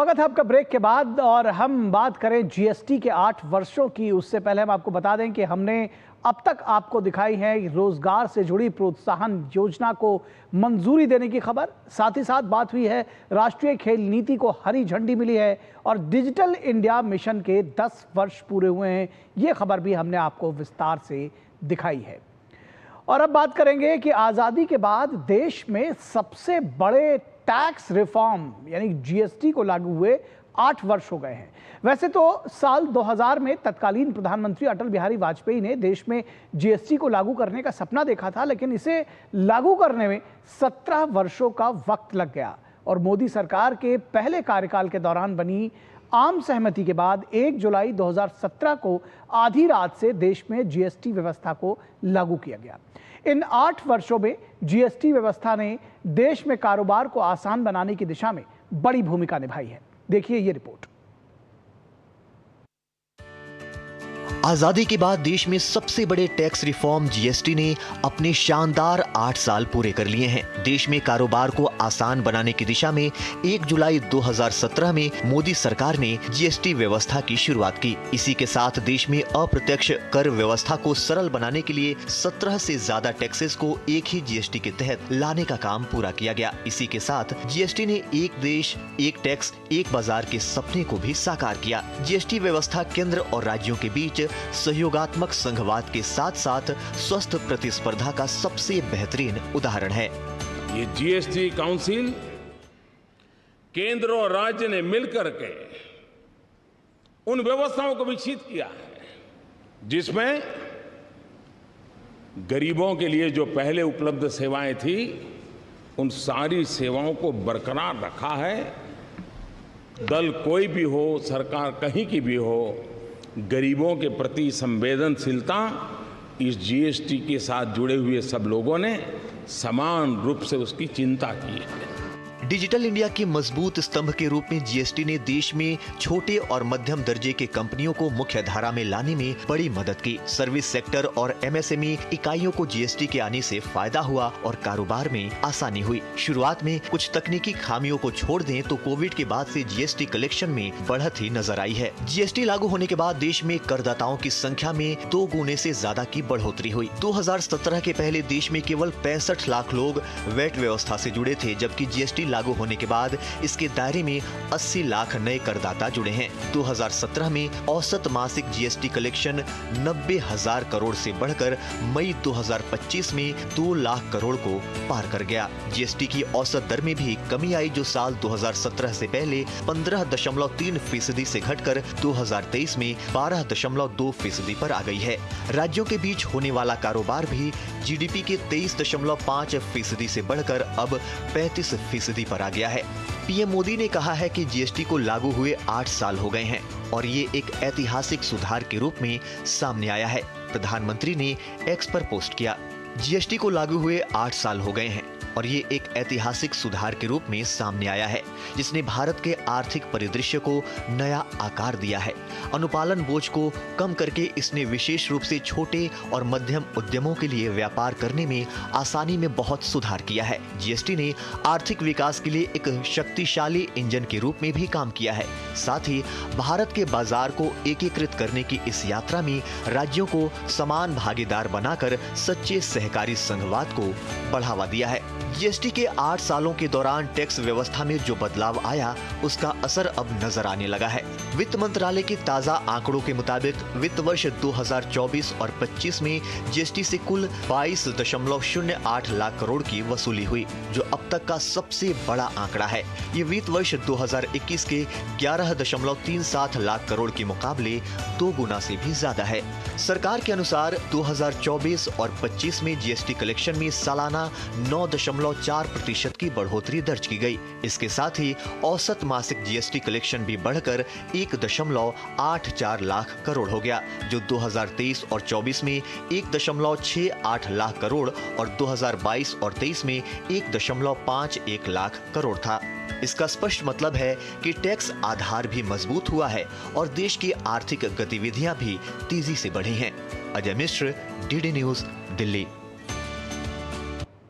स्वागत है आपका ब्रेक के बाद। और हम बात करें जीएसटी के 8 वर्षों की। उससे पहले हम आपको बता दें कि हमने अब तक आपको दिखाई है रोजगार से जुड़ी प्रोत्साहन योजना को मंजूरी देने की खबर। साथ ही साथ बात हुई है राष्ट्रीय खेल नीति को हरी झंडी मिली है और डिजिटल इंडिया मिशन के 10 वर्ष पूरे हुए हैं। ये खबर भी हमने आपको विस्तार से दिखाई है। और अब बात करेंगे कि आज़ादी के बाद देश में सबसे बड़े टैक्स रिफॉर्म यानी जीएसटी को लागू हुए 8 वर्ष हो गए हैं। वैसे तो साल 2000 में तत्कालीन प्रधानमंत्री अटल बिहारी वाजपेयी ने देश में जीएसटी को लागू करने का सपना देखा था, लेकिन इसे लागू करने में 17 वर्षों का वक्त लग गया। और मोदी सरकार के पहले कार्यकाल के दौरान बनी आम सहमति के बाद 1 जुलाई 2017 को आधी रात से देश में जीएसटी व्यवस्था को लागू किया गया। इन 8 वर्षों में जीएसटी व्यवस्था ने देश में कारोबार को आसान बनाने की दिशा में बड़ी भूमिका निभाई है। देखिए ये रिपोर्ट। आजादी के बाद देश में सबसे बड़े टैक्स रिफॉर्म जीएसटी ने अपने शानदार 8 साल पूरे कर लिए हैं। देश में कारोबार को आसान बनाने की दिशा में 1 जुलाई 2017 में मोदी सरकार ने जीएसटी व्यवस्था की शुरुआत की। इसी के साथ देश में अप्रत्यक्ष कर व्यवस्था को सरल बनाने के लिए 17 से ज्यादा टैक्सेस को एक ही जीएसटी के तहत लाने का काम पूरा किया गया। इसी के साथ जीएसटी ने एक देश एक टैक्स एक बाजार के सपने को भी साकार किया। जीएसटी व्यवस्था केंद्र और राज्यों के बीच सहयोगात्मक संघवाद के साथ साथ स्वस्थ प्रतिस्पर्धा का सबसे बेहतरीन उदाहरण है। ये जीएसटी काउंसिल केंद्र और राज्य ने मिलकर के उन व्यवस्थाओं को विकसित किया है जिसमें गरीबों के लिए जो पहले उपलब्ध सेवाएं थी उन सारी सेवाओं को बरकरार रखा है। दल कोई भी हो, सरकार कहीं की भी हो, गरीबों के प्रति संवेदनशीलता इस जीएसटी के साथ जुड़े हुए सब लोगों ने समान रूप से उसकी चिंता की है। डिजिटल इंडिया के मजबूत स्तंभ के रूप में जीएसटी ने देश में छोटे और मध्यम दर्जे के कंपनियों को मुख्य धारा में लाने में बड़ी मदद की। सर्विस सेक्टर और एमएसएमई इकाइयों को जीएसटी के आने से फायदा हुआ और कारोबार में आसानी हुई। शुरुआत में कुछ तकनीकी खामियों को छोड़ दें तो कोविड के बाद से जीएसटी कलेक्शन में बढ़त ही नजर आई है। जीएसटी लागू होने के बाद देश में करदाताओं की संख्या में 2 गुने से ज्यादा की बढ़ोतरी हुई। 2017 के पहले देश में केवल 65 लाख लोग वैट व्यवस्था से जुड़े थे, जबकि जीएसटी लागू होने के बाद इसके दायरे में 80 लाख नए करदाता जुड़े हैं। 2017 में औसत मासिक जीएसटी कलेक्शन 90,000 करोड़ से बढ़कर मई 2025 में 2 लाख करोड़ को पार कर गया। जीएसटी की औसत दर में भी कमी आई, जो साल 2017 से पहले 15.3% से घटकर 2023 में 12.2% पर आ गई है। राज्यों के बीच होने वाला कारोबार भी जीडीपी के 23.5% से बढ़कर अब 35% पर आ गया है। पीएम मोदी ने कहा है कि जीएसटी को लागू हुए 8 साल हो गए हैं और ये एक ऐतिहासिक सुधार के रूप में सामने आया है। प्रधानमंत्री ने एक्स पर पोस्ट किया, जीएसटी को लागू हुए 8 साल हो गए हैं और ये एक ऐतिहासिक सुधार के रूप में सामने आया है, जिसने भारत के आर्थिक परिदृश्य को नया आकार दिया है। अनुपालन बोझ को कम करके इसने विशेष रूप से छोटे और मध्यम उद्यमों के लिए व्यापार करने में आसानी में बहुत सुधार किया है। जीएसटी ने आर्थिक विकास के लिए एक शक्तिशाली इंजन के रूप में भी काम किया है। साथ ही भारत के बाजार को एकीकृत करने की इस यात्रा में राज्यों को समान भागीदार बनाकर सच्चे सहकारी संघवाद को बढ़ावा दिया है। जीएसटी के 8 सालों के दौरान टैक्स व्यवस्था में जो बदलाव आया उसका असर अब नजर आने लगा है। वित्त मंत्रालय के ताजा आंकड़ों के मुताबिक वित्त वर्ष 2024 और 25 में जीएसटी से कुल 22.08 लाख करोड़ की वसूली हुई, जो अब तक का सबसे बड़ा आंकड़ा है। ये वित्त वर्ष 2021 के 11.37 लाख करोड़ के मुकाबले 2 गुना से भी ज्यादा है। सरकार के अनुसार 2024 और 25 में जीएसटी कलेक्शन में सालाना 9.4% की बढ़ोतरी दर्ज की गई। इसके साथ ही औसत मासिक जीएसटी कलेक्शन भी बढ़कर 1.84 लाख करोड़ हो गया, जो 2023 और 24 में 1.68 लाख करोड़ और 2022 और 23 में 1.51 लाख करोड़ था। इसका स्पष्ट मतलब है कि टैक्स आधार भी मजबूत हुआ है और देश की आर्थिक गतिविधियां भी तेजी से बढ़ी हैं। Ajay Mishra, DD news, Delhi.